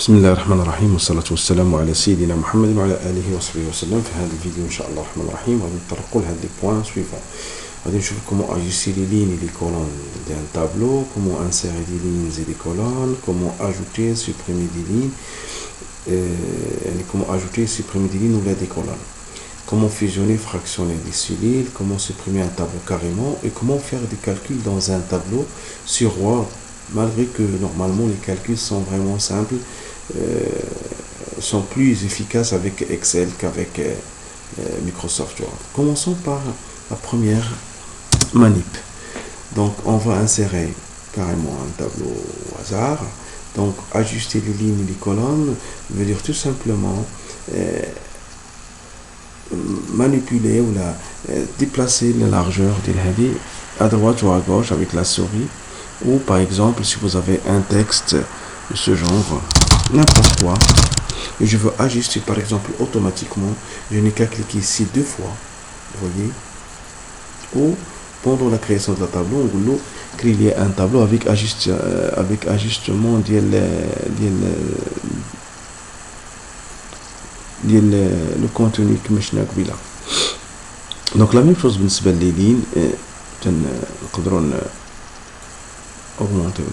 بسم الله الرحمن الرحيم والصلاة والسلام على سيدنا محمد وعلى آله وصحبه وسلم. في هذا الفيديو إن شاء الله الرحمن الرحيم غادي نطرقوا لهاد لي بوان سويفون. غادي نشوف كومون اجوستي لي لين et les colonnes d'un tableau, comment insérer des lignes et des colonnes, comment ajouter, supprimer des lignes, comment ajouter et supprimer des lignes ou des colonnes, comment fusionner, fractionner des cellules, comment supprimer un tableau carrément et comment faire des calculs dans un tableau sur Word, malgré que normalement les calculs sont vraiment simples, sont plus efficaces avec Excel qu'avec Microsoft Word. Commençons par la première manip. Donc on va insérer carrément un tableau au hasard. Donc ajuster les lignes et les colonnes veut dire tout simplement manipuler ou déplacer la largeur de l'hadi à droite ou à gauche avec la souris. Ou par exemple si vous avez un texte de ce genre, n'importe quoi, et je veux ajuster par exemple automatiquement, je n'ai qu'à cliquer ici deux fois, vous voyez, ou pendant la création de la tableau, on va créer un tableau avec ajustement le contenu que je n'ai là. Donc la même chose بالنسبة les lignes, نقدروا augmenter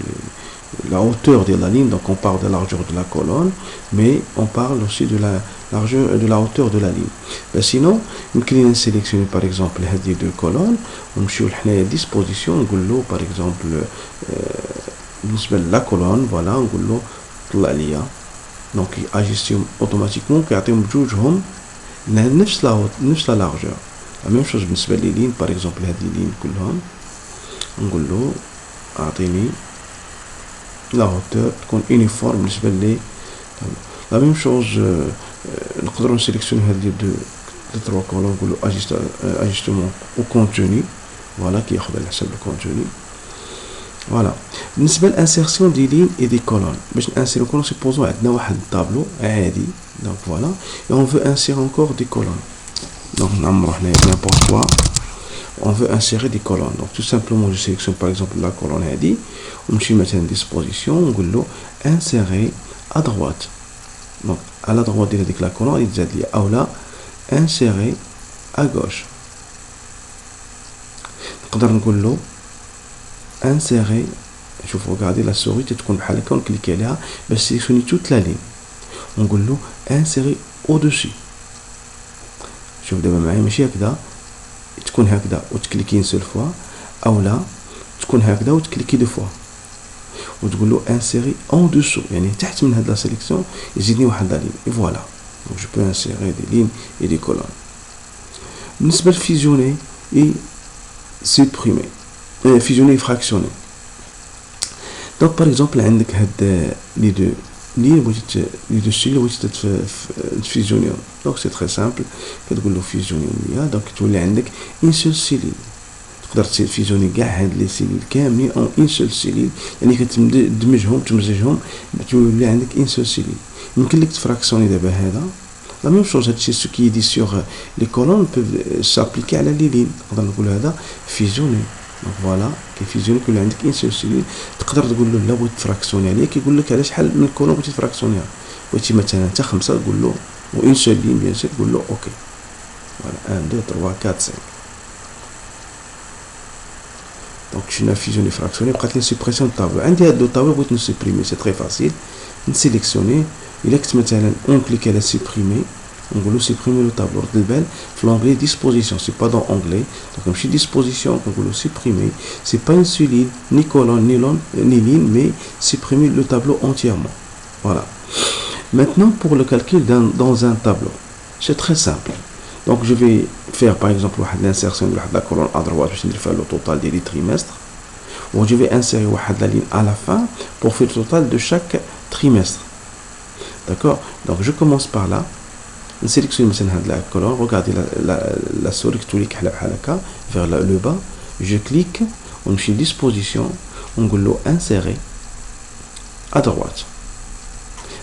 la hauteur de la ligne. Donc on parle de la largeur de la colonne, mais on parle aussi de la largeur de la hauteur de la ligne. Ben sinon on sélectionner par exemple les deux colonnes, on choisit la disposition, on dit par exemple la colonne, voilà, on dit donc il agit automatiquement كيعطيهم بجوجهم نفس la largeur. La même chose بالنسبة les lignes, par exemple هذه lignes كلهم نقول له أعطيني la hauteur تكون uniforme بالنسبة لي. la même chose نقدروا نسيليكسيوني هذه deux trois colonnes نقولوا ajustement au contenu, voilà qui ياخذ على حسب le contenu. voilà. بالنسبة للانسيرسيون دي لين et des colonnes, باش نانسيرو كولون سيبوزون عندنا واحد الطابلو عادي, donc voilà, et on veut insérer encore des colonnes. donc نعمرو حنايا n'importe quoi, on veut insérer des colonnes. Donc tout simplement je sélectionne par exemple la colonne هذه ونمشي مثلا disposition ونقول له insérer à droite. donc à la droite ديال هذيك la colonne يتزاد لي او لا insérer à gauche. نقدر نقول له insérer, شوفوا regardez la souris تتكون بحال هكا ونكليكي عليها باش سيليكسيوني toute la ligne. ونقول له insérer au-dessus. شوف دابا معايا ماشي هكذا, تكون هكذا وتكليكي سول فوا, او لا تكون هكذا وتكليكي دو فوا وتقول له انسيري اون دوسو, يعني تحت من هاد لا سيليكسيون يزيدني واحد لا لين. اي فوالا, دونك جو بو انسيري دي لين اي دي كولون. بالنسبه لفيزيوني اي سوبريمي, فيزيوني فراكسيوني. دونك باغ اكزومبل عندك هاد لي دو لي بغيتي لي دو سيل بغيتي تفيزيونيهم. دونك سي تري سامبل, كتقول له فيزيوني ويا, دونك تولي عندك اون سول سيلين. تقدر تفيزيوني كاع هاد لي سيلين كاملين اون اون سول سيلين, يعني كتدمجهم تمزجهم تولي عندك اون سول سيلين. يمكن لك تفراكسيوني دابا هذا لا ميم شوز. هادشي سو كي دي سيغ لي كولون بوف سابليكي على لي لين. نقدر نقول هذا فيزيوني. دونك فوالا كيفيزيوني كل عندك اون سول سيلين. تقدر تقول له لا بغيت تفراكسيوني عليه, كيقول لك على شحال من الكولون بغيتي تفراكسيونيها. بغيتي مثلا حتى 5 تقول له و اون سول لين بيان سور تقول له اوكي. فوالا 1 2 3 4 5. دونك شنو فيزيوني فراكسيوني. بقات لي سوبريسيون طابلو. عندي هاد لو طابلو بغيت نسوبريمي, سي تري فاسيل. نسيليكسيوني, الا كنت مثلا اون كليك على سوبريمي نقولوا سوبريمي لو طابلو. رد البال في لونغلي ديسبوزيسيون, سي با دون اونغلي. دونك نمشي ديسبوزيسيون نقولوا سوبريمي, سي با اون سولين ني كولون ني لين, مي سوبريمي لو طابلو entièrement. voilà. maintenant pour le calcul dans un tableau, c'est très simple. donc je vais faire par exemple l'insertion de la colonne à droite باش ندير فيها le total des trimestres, ou je vais insérer la ligne à la fin pour faire le total de chaque trimestre. d'accord. donc je commence par là, on sélectionne مثلا هاد la colonne, regardez la souris تولي كحله بحال هكا vers le bas. je clique, on fait disposition, on نقول له insérer à droite.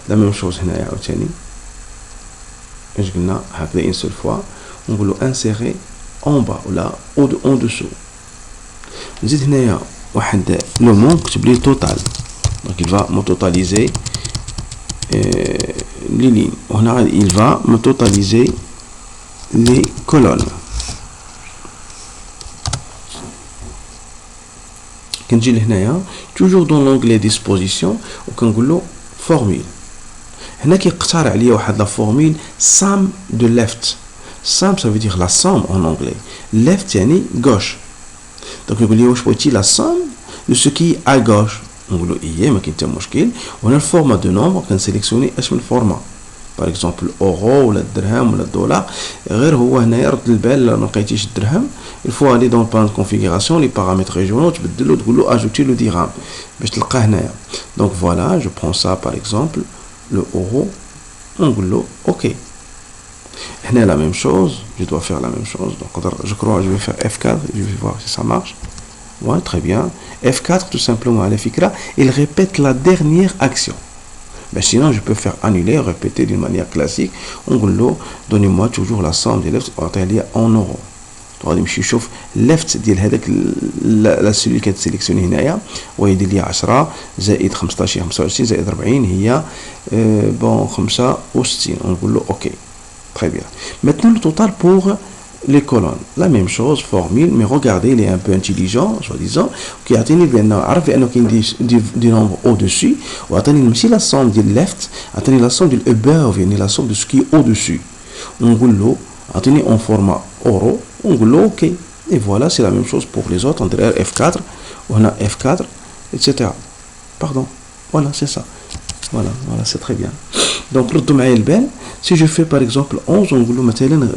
la même chose هنايا عاوتاني اش قلنا هكذا une seule fois, on نقول له insérer en bas ولا en dessous. نزيد هنايا واحد لو مون كتب لي total, donc il va me totaliser les lignes. Il va me totaliser les colonnes. كنجي لهنايا toujours dans l'onglet disposition وكنقول له formule. هنا كيقترح عليا واحد لا formule sum de left. Sum ça veut dire la somme en anglais. Left يعني gauche. Donc يقول لي واش بغيتي la somme de ce qui est à gauche. نقول له ايه ما كاين حتى مشكل. وهنا الفورما دو نومبر كنسيليكسيوني اش من فورما. باغ اكزومبل اورو ولا الدرهم ولا الدولار. غير هو هنايا رد البال ما لقيتيش الدرهم. Il faut aller dans le panneau de configuration, les paramètres régionaux, tu peux ajouter le dirham. Donc voilà, je prends ça par exemple, le euro, on dit OK. Là, la même chose, je dois faire la même chose. Donc je crois que je vais faire F4, je vais voir si ça marche. Ouais, très bien. F4, tout simplement, à l'efficace, il répète la dernière action. Mais sinon, je peux faire annuler, répéter d'une manière classique. On dit, donnez-moi toujours la somme des lettres en euros. غادي نمشي نشوف ليفت ديال هذاك السولي اللي كتسيليكسيوني هنايا ويدير لي 10 زائد 15 25 زائد 40 هي بون 65 ونقول له اوكي très bien. Maintenant le total pour les colonnes la même chose formule mais regardez il est un peu intelligent soi-disant كيعطيني بان عرف بانه كاين دي نومبر او دوسي وعطيني ماشي لا سوم ديال ليفت عطيني لا سوم ديال above يعني لا سوم دو سكي او دوسي ونقول له عطيني en format euro on dit OK. Et voilà, c'est la même chose pour les autres. On dirait F4, on a F4, etc. Pardon. Voilà, c'est ça. Voilà, c'est très bien. Donc, si je fais par exemple 11, on dit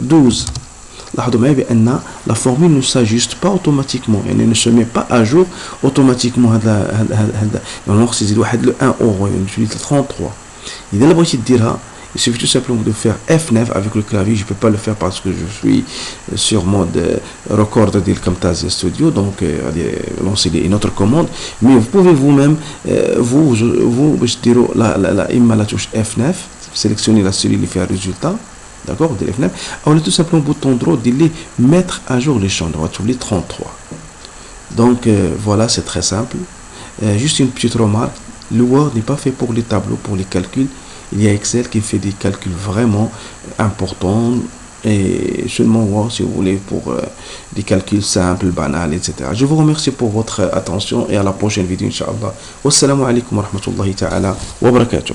12. La formule ne s'ajuste pas automatiquement. Elle ne se met pas à jour automatiquement. Normalement, c'est le 1 euro. On utilise 33. Il y a il suffit tout simplement de faire F9 avec le clavier. Je ne peux pas le faire parce que je suis sur mode record de Camtasia Studio. Donc, lancer une autre commande. Mais vous pouvez vous-même, la touche F9, sélectionner la série qui fait un résultat. D'accord, de F9. On a tout simplement bouton droit de mettre à jour les champs. On va trouver 33. Donc, voilà, c'est très simple. Juste une petite remarque. Le Word n'est pas fait pour les tableaux, pour les calculs. Il y a Excel qui fait des calculs vraiment importants et seulement Word si vous voulez pour des calculs simples, banals, etc. Je vous remercie pour votre attention et à la prochaine vidéo, Inch'Allah. Wassalamu alaikum wa rahmatullahi ta'ala wa barakatuh.